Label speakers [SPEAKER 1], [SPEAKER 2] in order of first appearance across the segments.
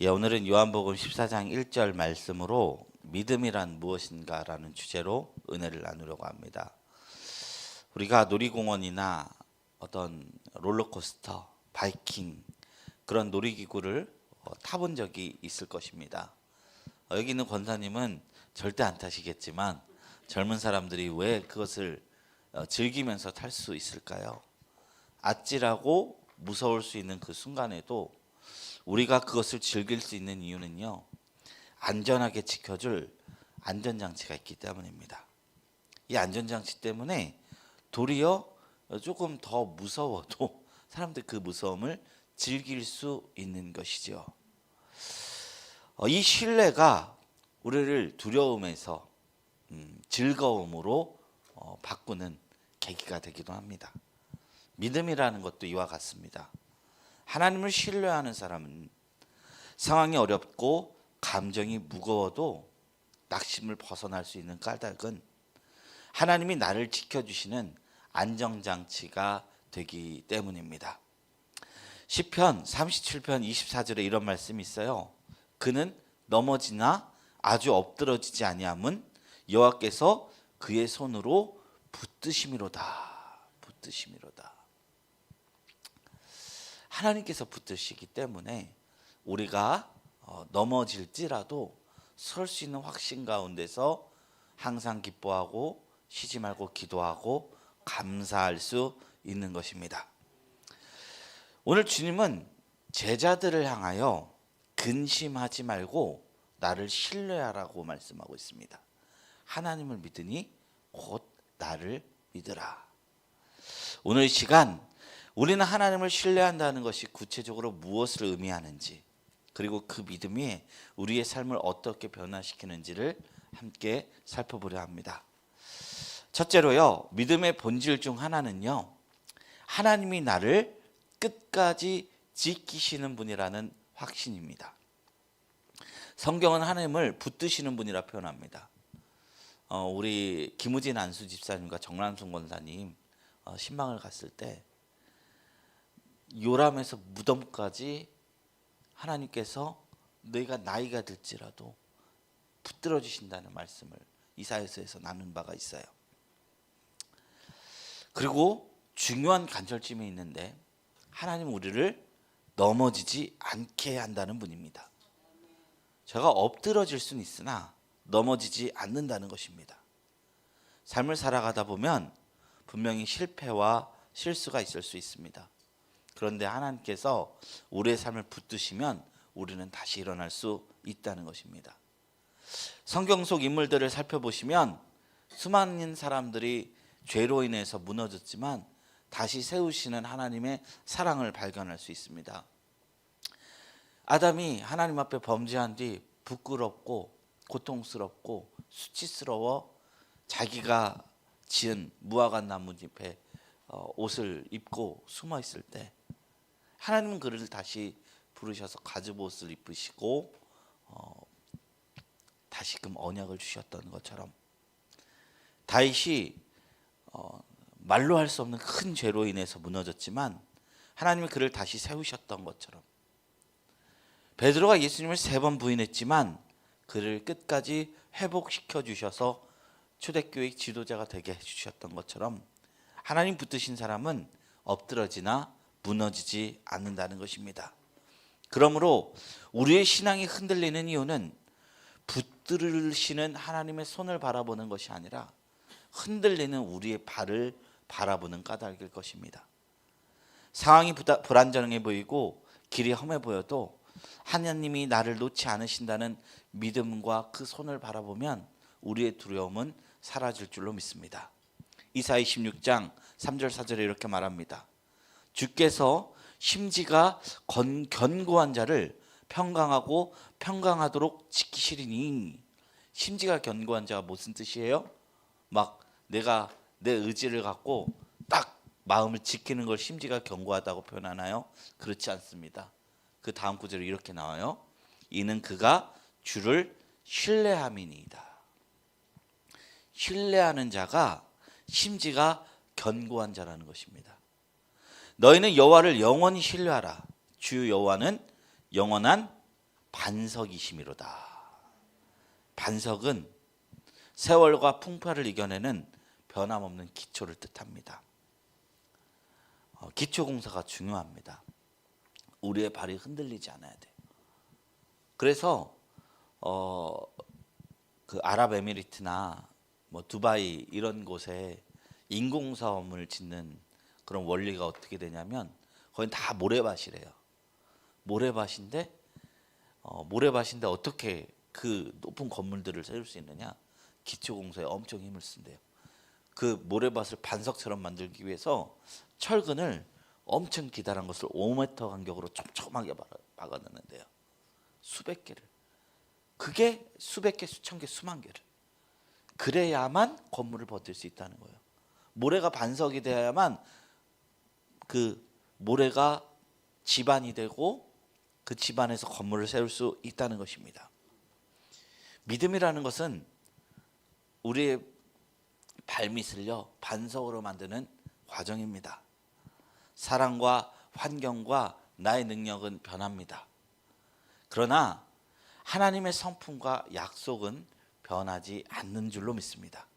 [SPEAKER 1] 예, 오늘은 요한복음 14장 1절 말씀으로 믿음이란 무엇인가라는 주제로 은혜를 나누려고 합니다. 우리가 놀이공원이나 어떤 롤러코스터, 바이킹 그런 놀이기구를 타본 적이 있을 것입니다. 여기 있는 권사님은 절대 안 타시겠지만 젊은 사람들이 왜 그것을 즐기면서 탈 수 있을까요? 아찔하고 무서울 수 있는 그 순간에도 우리가 그것을 즐길 수 있는 이유는요, 안전하게 지켜줄 안전장치가 있기 때문입니다. 이 안전장치 때문에 도리어 조금 더 무서워도 사람들이 그 무서움을 즐길 수 있는 것이죠. 이 신뢰가 우리를 두려움에서 즐거움으로 바꾸는 계기가 되기도 합니다. 믿음이라는 것도 이와 같습니다. 하나님을 신뢰하는 사람은 상황이 어렵고 감정이 무거워도 낙심을 벗어날 수 있는 까닭은 하나님이 나를 지켜주시는 안정장치가 되기 때문입니다. 시편 37편 24절에 이런 말씀이 있어요. 그는 넘어지나 아주 엎드러지지 아니함은 여호와께서 그의 손으로 붙드심이로다. 붙드심이로다. 하나님께서 붙드시기 때문에 우리가 넘어질지라도 설 수 있는 확신 가운데서 항상 기뻐하고 쉬지 말고 기도하고 감사할 수 있는 것입니다. 오늘 주님은 제자들을 향하여 근심하지 말고 나를 신뢰하라고 말씀하고 있습니다. 하나님을 믿으니 곧 나를 믿으라. 오늘 시간 우리는 하나님을 신뢰한다는 것이 구체적으로 무엇을 의미하는지, 그리고 그 믿음이 우리의 삶을 어떻게 변화시키는지를 함께 살펴보려 합니다. 첫째로요, 믿음의 본질 중 하나는요, 하나님이 나를 끝까지 지키시는 분이라는 확신입니다. 성경은 하나님을 붙드시는 분이라 표현합니다. 우리 김우진 안수 집사님과 정란순 권사님 신방을 갔을 때 요람에서 무덤까지 하나님께서 너희가 나이가 들지라도 붙들어 주신다는 말씀을 이사야서에서 나눈 바가 있어요. 그리고 중요한 간절점이 있는데 하나님은 우리를 넘어지지 않게 한다는 분입니다. 제가 엎드러질 수는 있으나 넘어지지 않는다는 것입니다. 삶을 살아가다 보면 분명히 실패와 실수가 있을 수 있습니다. 그런데 하나님께서 우리의 삶을 붙드시면 우리는 다시 일어날 수 있다는 것입니다. 성경 속 인물들을 살펴보시면 수많은 사람들이 죄로 인해서 무너졌지만 다시 세우시는 하나님의 사랑을 발견할 수 있습니다. 아담이 하나님 앞에 범죄한 뒤 부끄럽고 고통스럽고 수치스러워 자기가 지은 무화과 나뭇잎에 옷을 입고 숨어 있을 때 하나님은 그를 다시 부르셔서 가죽옷을 입으시고 다시금 언약을 주셨던 것처럼, 다윗이 말로 할 수 없는 큰 죄로 인해서 무너졌지만 하나님이 그를 다시 세우셨던 것처럼, 베드로가 예수님을 3번 부인했지만 그를 끝까지 회복시켜 주셔서 초대교회 지도자가 되게 해주셨던 것처럼 하나님 붙드신 사람은 엎드러지나 무너지지 않는다는 것입니다. 그러므로 우리의 신앙이 흔들리는 이유는 붙들으시는 하나님의 손을 바라보는 것이 아니라 흔들리는 우리의 발을 바라보는 까닭일 것입니다. 상황이 불안정해 보이고 길이 험해 보여도 하나님이 나를 놓지 않으신다는 믿음과 그 손을 바라보면 우리의 두려움은 사라질 줄로 믿습니다. 이사야 26장 3절 4절에 이렇게 말합니다. 주께서 심지가 견고한 자를 평강하고 평강하도록 지키시리니. 심지가 견고한 자가 무슨 뜻이에요? 막 내가 내 의지를 갖고 딱 마음을 지키는 걸 심지가 견고하다고 표현하나요? 그렇지 않습니다. 그 다음 구절에 이렇게 나와요. 이는 그가 주를 신뢰함이니이다. 신뢰하는 자가 심지가 견고한 자라는 것입니다. 너희는 여호와를 영원히 신뢰하라. 주 여호와는 영원한 반석이심이로다. 반석은 세월과 풍파를 이겨내는 변함없는 기초를 뜻합니다. 기초 공사가 중요합니다. 우리의 발이 흔들리지 않아야 돼요. 그래서 그 아랍에미리트나 뭐 두바이 이런 곳에 인공섬을 짓는 그런 원리가 어떻게 되냐면 거긴 다 모래밭이래요. 모래밭인데 어떻게 그 높은 건물들을 세울 수 있느냐? 기초 공사에 엄청 힘을 쓴대요. 그 모래밭을 반석처럼 만들기 위해서 철근을 엄청 기다란 것을 5m 간격으로 촘촘하게 박아 넣는데요. 수백 개를. 그게 수백 개, 수천 개, 수만 개를. 그래야만 건물을 버틸 수 있다는 거예요. 모래가 반석이 되어야만 그 모래가 지반이 되고 그 지반에서 건물을 세울 수 있다는 것입니다. 믿음이라는 것은 우리의 발밑을요 반석으로 만드는 과정입니다. 사랑과 환경과 나의 능력은 변합니다. 그러나 하나님의 성품과 약속은 변하지 않는 줄로 믿습니다.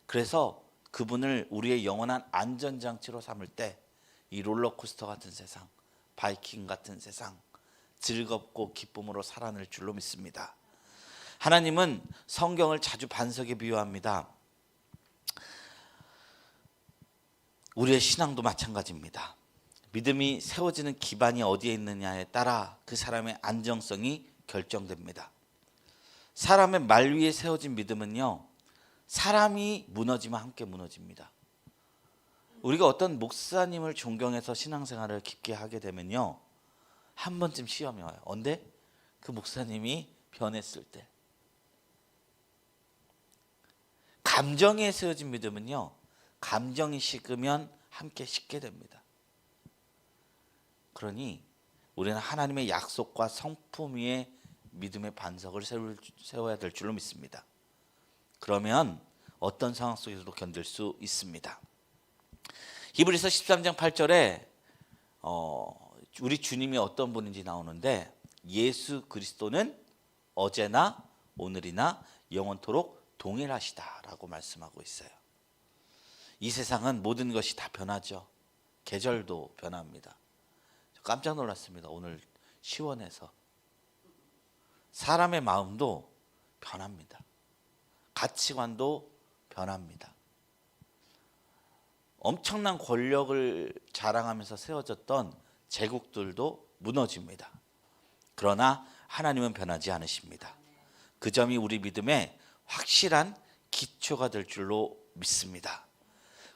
[SPEAKER 1] 그래서 그분을 우리의 영원한 안전장치로 삼을 때 이 롤러코스터 같은 세상, 바이킹 같은 세상 즐겁고 기쁨으로 살아낼 줄로 믿습니다. 하나님은 성경을 자주 반석에 비유합니다. 우리의 신앙도 마찬가지입니다. 믿음이 세워지는 기반이 어디에 있느냐에 따라 그 사람의 안정성이 결정됩니다. 사람의 말 위에 세워진 믿음은요, 사람이 무너지면 함께 무너집니다. 우리가 어떤 목사님을 존경해서 신앙생활을 깊게 하게 되면요, 한 번쯤 시험이 와요. 언제? 그 목사님이 변했을 때. 감정에 세워진 믿음은요, 감정이 식으면 함께 식게 됩니다. 그러니 우리는 하나님의 약속과 성품 위에 믿음의 반석을 세워야 될 줄로 믿습니다. 그러면 어떤 상황 속에서도 견딜 수 있습니다. 히브리서 13장 8절에 우리 주님이 어떤 분인지 나오는데, 예수 그리스도는 어제나 오늘이나 영원토록 동일하시다라고 말씀하고 있어요. 이 세상은 모든 것이 다 변하죠. 계절도 변합니다. 깜짝 놀랐습니다. 오늘 시원해서. 사람의 마음도 변합니다. 가치관도 변합니다. 엄청난 권력을 자랑하면서 세워졌던 제국들도 무너집니다. 그러나 하나님은 변하지 않으십니다. 그 점이 우리 믿음의 확실한 기초가 될 줄로 믿습니다.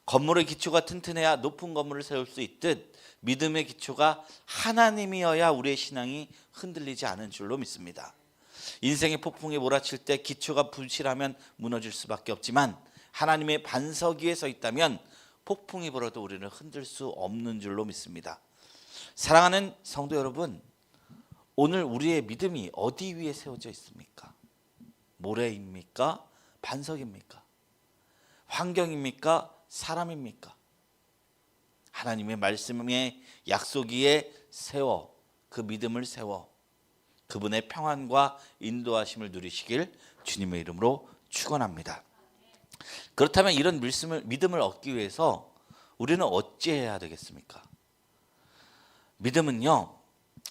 [SPEAKER 1] 건물의 기초가 튼튼해야 높은 건물을 세울 수 있듯 믿음의 기초가 하나님이어야 우리의 신앙이 흔들리지 않은 줄로 믿습니다. 인생의 폭풍이 몰아칠 때 기초가 부실하면 무너질 수밖에 없지만 하나님의 반석 위에 서 있다면 폭풍이 불어도 우리는 흔들 수 없는 줄로 믿습니다. 사랑하는 성도 여러분, 오늘 우리의 믿음이 어디 위에 세워져 있습니까? 모래입니까? 반석입니까? 환경입니까? 사람입니까? 하나님의 말씀의 약속 위에 세워 그 믿음을 세워 그분의 평안과 인도하심을 누리시길 주님의 이름으로 축원합니다. 그렇다면 이런 믿음을 얻기 위해서 우리는 어찌해야 되겠습니까? 믿음은요,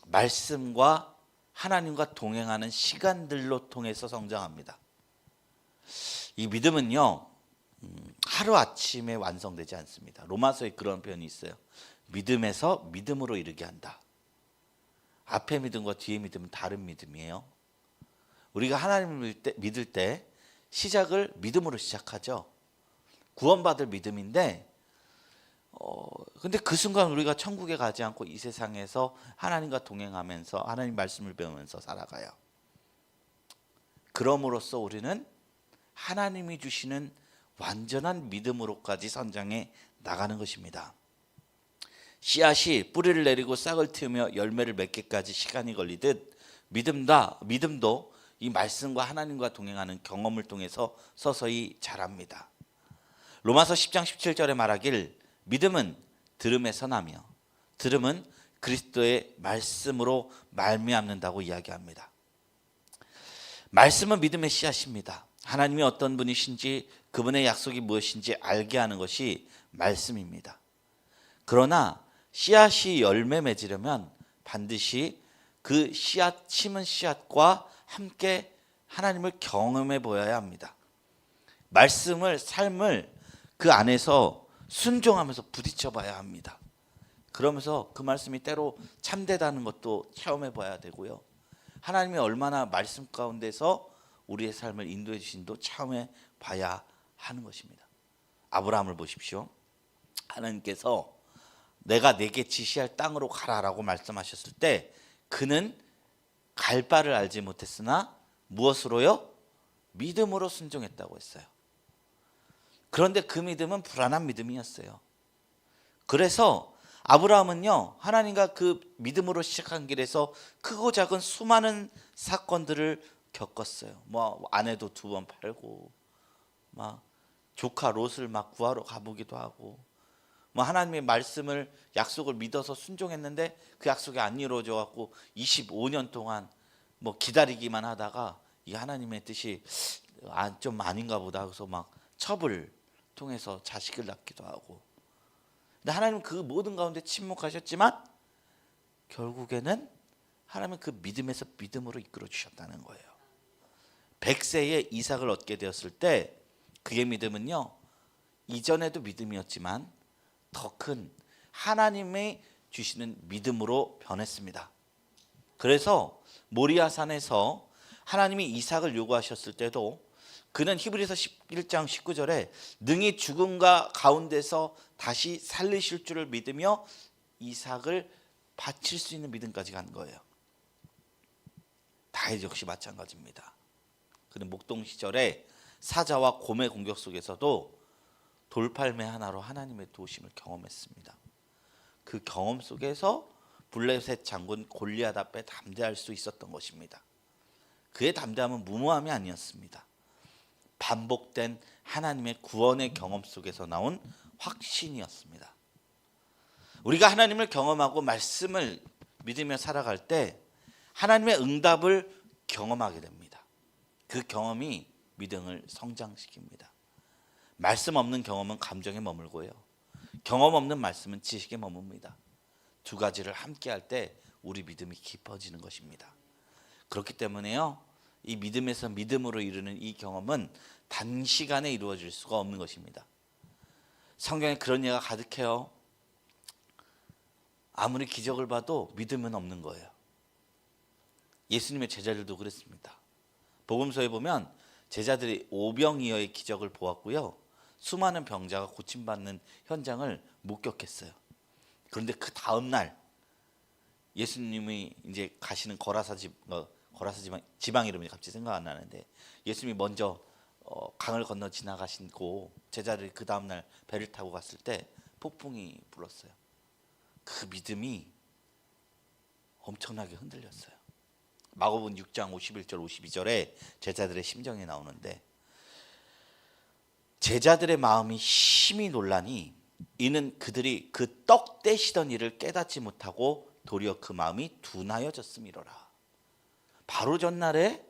[SPEAKER 1] 말씀과 하나님과 동행하는 시간들로 통해서 성장합니다. 이 믿음은요, 하루아침에 완성되지 않습니다. 로마서에 그런 표현이 있어요. 믿음에서 믿음으로 이르게 한다. 앞에 믿음과 뒤에 믿음은 다른 믿음이에요. 우리가 하나님을 믿을 때 시작을 믿음으로 시작하죠. 구원받을 믿음인데 근데 그 순간 우리가 천국에 가지 않고 이 세상에서 하나님과 동행하면서 하나님 말씀을 배우면서 살아가요. 그럼으로써 우리는 하나님이 주시는 완전한 믿음으로까지 선장해 나가는 것입니다. 씨앗이 뿌리를 내리고 싹을 틔우며 열매를 맺기까지 시간이 걸리듯 믿음도 이 말씀과 하나님과 동행하는 경험을 통해서 서서히 자랍니다. 로마서 10장 17절에 말하길 믿음은 들음에서 나며 들음은 그리스도의 말씀으로 말미암는다고 이야기합니다. 말씀은 믿음의 씨앗입니다. 하나님이 어떤 분이신지 그분의 약속이 무엇인지 알게 하는 것이 말씀입니다. 그러나 씨앗이 열매 맺으려면 반드시 그 씨앗 심은 씨앗과 함께 하나님을 경험해 보아야 합니다. 말씀을 삶을 그 안에서 순종하면서 부딪혀 봐야 합니다. 그러면서 그 말씀이 때로 참되다는 것도 체험해 봐야 되고요. 하나님이 얼마나 말씀 가운데서 우리의 삶을 인도해 주신도 체험해 봐야 하는 것입니다. 아브라함을 보십시오. 하나님께서 내가 내게 지시할 땅으로 가라라고 말씀하셨을 때 그는 갈 바를 알지 못했으나 무엇으로요? 믿음으로 순종했다고 했어요. 그런데 그 믿음은 불안한 믿음이었어요. 그래서 아브라함은요, 하나님과 그 믿음으로 시작한 길에서 크고 작은 수많은 사건들을 겪었어요. 뭐 아내도 2번 팔고, 막 조카 롯을 막 구하러 가보기도 하고, 뭐 하나님의 말씀을 약속을 믿어서 순종했는데 그 약속이 안 이루어져 갖고 25년 동안 뭐 기다리기만 하다가 이 하나님의 뜻이 좀 아닌가 보다 그래서 막 첩을 통해서 자식을 낳기도 하고. 근데 하나님은 그 모든 가운데 침묵하셨지만 결국에는 하나님은 그 믿음에서 믿음으로 이끌어 주셨다는 거예요. 100세에 이삭을 얻게 되었을 때 그의 믿음은요, 이전에도 믿음이었지만 더 큰 하나님의 주시는 믿음으로 변했습니다. 그래서 모리아산에서 하나님이 이삭을 요구하셨을 때도 그는 히브리서 11장 19절에 능히 죽음과 가운데서 다시 살리실 줄을 믿으며 이삭을 바칠 수 있는 믿음까지 간 거예요. 다윗 역시 마찬가지입니다. 그는 목동 시절에 사자와 곰의 공격 속에서도 돌팔매 하나로 하나님의 도우심을 경험했습니다. 그 경험 속에서 블레셋 장군 골리앗 앞에 담대할 수 있었던 것입니다. 그의 담대함은 무모함이 아니었습니다. 반복된 하나님의 구원의 경험 속에서 나온 확신이었습니다. 우리가 하나님을 경험하고 말씀을 믿으며 살아갈 때 하나님의 응답을 경험하게 됩니다. 그 경험이 믿음을 성장시킵니다. 말씀 없는 경험은 감정에 머물고요, 경험 없는 말씀은 지식에 머뭅니다. 두 가지를 함께 할 때 우리 믿음이 깊어지는 것입니다. 그렇기 때문에요, 이 믿음에서 믿음으로 이르는 이 경험은 단시간에 이루어질 수가 없는 것입니다. 성경에 그런 예가 가득해요. 아무리 기적을 봐도 믿음은 없는 거예요. 예수님의 제자들도 그랬습니다. 복음서에 보면 제자들이 오병이어의 기적을 보았고요, 수많은 병자가 고침받는 현장을 목격했어요. 그런데 그 다음 날 예수님이 이제 가시는 거라사 지방 이름이 갑자기 생각 안 나는데, 예수님이 먼저 강을 건너 지나가시고 제자들이 그 다음 날 배를 타고 갔을 때 폭풍이 불었어요. 그 믿음이 엄청나게 흔들렸어요. 마가복음 6장 51절 52절에 제자들의 심정이 나오는데, 제자들의 마음이 심히 놀라니 이는 그들이 그 떡 떼시던 일을 깨닫지 못하고 도리어 그 마음이 둔하여졌음이로라. 바로 전날에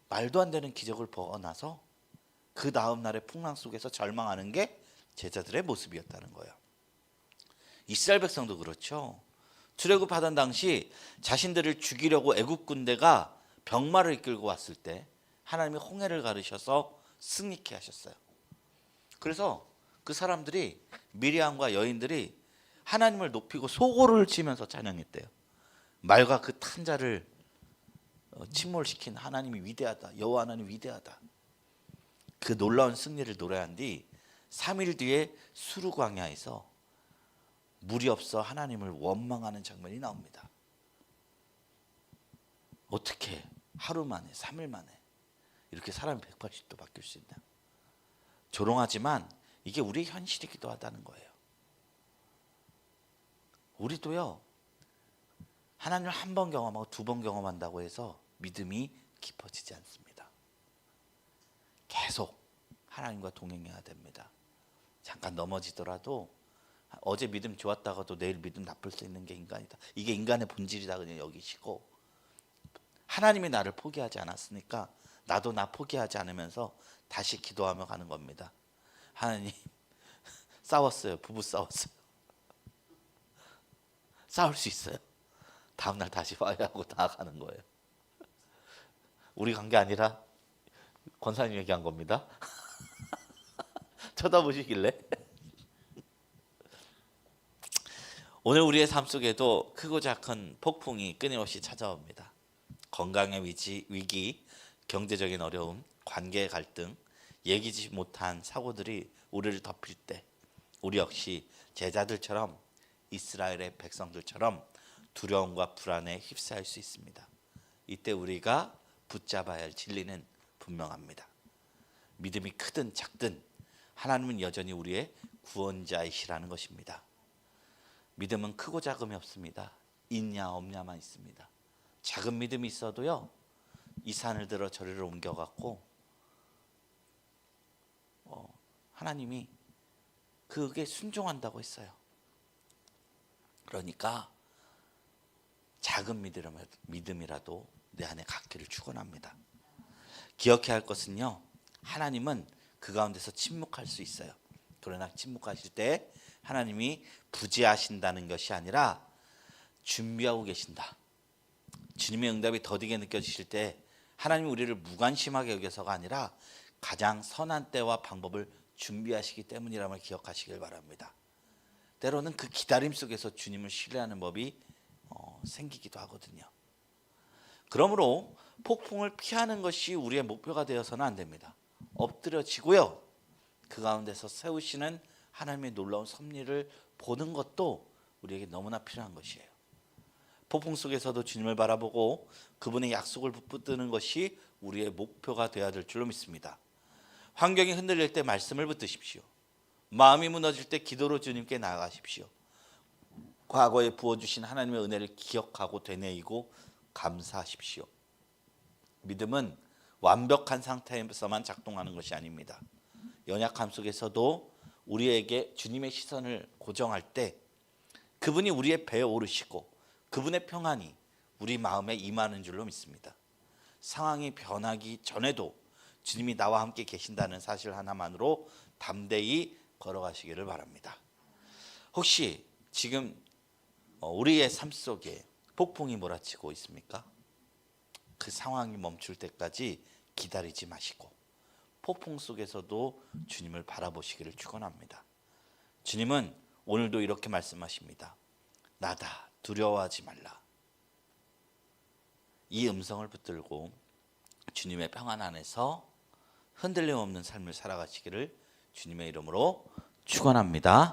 [SPEAKER 1] 말도 안 되는 기적을 보고 나서 그 다음 날의 풍랑 속에서 절망하는 게 제자들의 모습이었다는 거예요. 이스라엘 백성도 그렇죠. 출애굽하던 당시 자신들을 죽이려고 애굽 군대가 병마를 이끌고 왔을 때 하나님이 홍해를 가르셔서 승리케 하셨어요. 그래서 그 사람들이, 미리암과 여인들이 하나님을 높이고 소고를 치면서 찬양했대요. 말과 그 탄자를 침몰시킨 하나님이 위대하다, 여호와 하나님 위대하다. 그 놀라운 승리를 노래한 뒤 3일 뒤에 수르 광야에서 물이 없어 하나님을 원망하는 장면이 나옵니다. 어떻게 하루 만에, 3일 만에 이렇게 사람이 180도 바뀔 수 있나? 조롱하지만 이게 우리의 현실이기도 하다는 거예요. 우리도요, 하나님을 한 번 경험하고 2번 경험한다고 해서 믿음이 깊어지지 않습니다. 계속 하나님과 동행해야 됩니다. 잠깐 넘어지더라도 어제 믿음 좋았다가도 내일 믿음 나쁠 수 있는 게 인간이다. 이게 인간의 본질이다 그냥 여기시고, 하나님이 나를 포기하지 않았으니까 나도 나 포기하지 않으면서 다시 기도하며 가는 겁니다. 하나님, 싸웠어요. 부부 싸웠어요. 싸울 수 있어요. 다음날 다시 와야 하고 나아가는 거예요. 우리 관계 아니라 권사님 얘기한 겁니다. 쳐다보시길래. 오늘 우리의 삶 속에도 크고 작은 폭풍이 끊임없이 찾아옵니다. 건강의 위기, 경제적인 어려움, 관계의 갈등, 예기치 못한 사고들이 우리를 덮일 때 우리 역시 제자들처럼, 이스라엘의 백성들처럼 두려움과 불안에 휩싸일 수 있습니다. 이때 우리가 붙잡아야 할 진리는 분명합니다. 믿음이 크든 작든 하나님은 여전히 우리의 구원자이시라는 것입니다. 믿음은 크고 작음이 없습니다. 있냐 없냐만 있습니다. 작은 믿음이 있어도요, 이 산을 들어 저리로 옮겨갖고 하나님이 그게 순종한다고 했어요. 그러니까 작은 믿음이라도 내 안에 갖기를 축원합니다. 기억해야 할 것은요, 하나님은 그 가운데서 침묵할 수 있어요. 그러나 침묵하실 때 하나님이 부재하신다는 것이 아니라 준비하고 계신다. 주님의 응답이 더디게 느껴지실 때 하나님이 우리를 무관심하게 여겨서가 아니라 가장 선한 때와 방법을 준비하시기 때문이라는 걸 기억하시길 바랍니다. 때로는 그 기다림 속에서 주님을 신뢰하는 법이 생기기도 하거든요. 그러므로 폭풍을 피하는 것이 우리의 목표가 되어서는 안 됩니다. 엎드려지고요, 그 가운데서 세우시는 하나님의 놀라운 섭리를 보는 것도 우리에게 너무나 필요한 것이에요. 폭풍 속에서도 주님을 바라보고 그분의 약속을 붙드는 것이 우리의 목표가 되어야 될 줄로 믿습니다. 환경이 흔들릴 때 말씀을 붙드십시오. 마음이 무너질 때 기도로 주님께 나아가십시오. 과거에 부어주신 하나님의 은혜를 기억하고 되뇌이고 감사하십시오. 믿음은 완벽한 상태에서만 작동하는 것이 아닙니다. 연약함 속에서도 우리에게 주님의 시선을 고정할 때 그분이 우리의 배에 오르시고 그분의 평안이 우리 마음에 임하는 줄로 믿습니다. 상황이 변하기 전에도 주님이 나와 함께 계신다는 사실 하나만으로 담대히 걸어가시기를 바랍니다. 혹시 지금 우리의 삶 속에 폭풍이 몰아치고 있습니까? 그 상황이 멈출 때까지 기다리지 마시고 폭풍 속에서도 주님을 바라보시기를 축원합니다. 주님은 오늘도 이렇게 말씀하십니다. 나다, 두려워하지 말라. 이 음성을 붙들고 주님의 평안 안에서 흔들림 없는 삶을 살아가시기를 주님의 이름으로 축원합니다.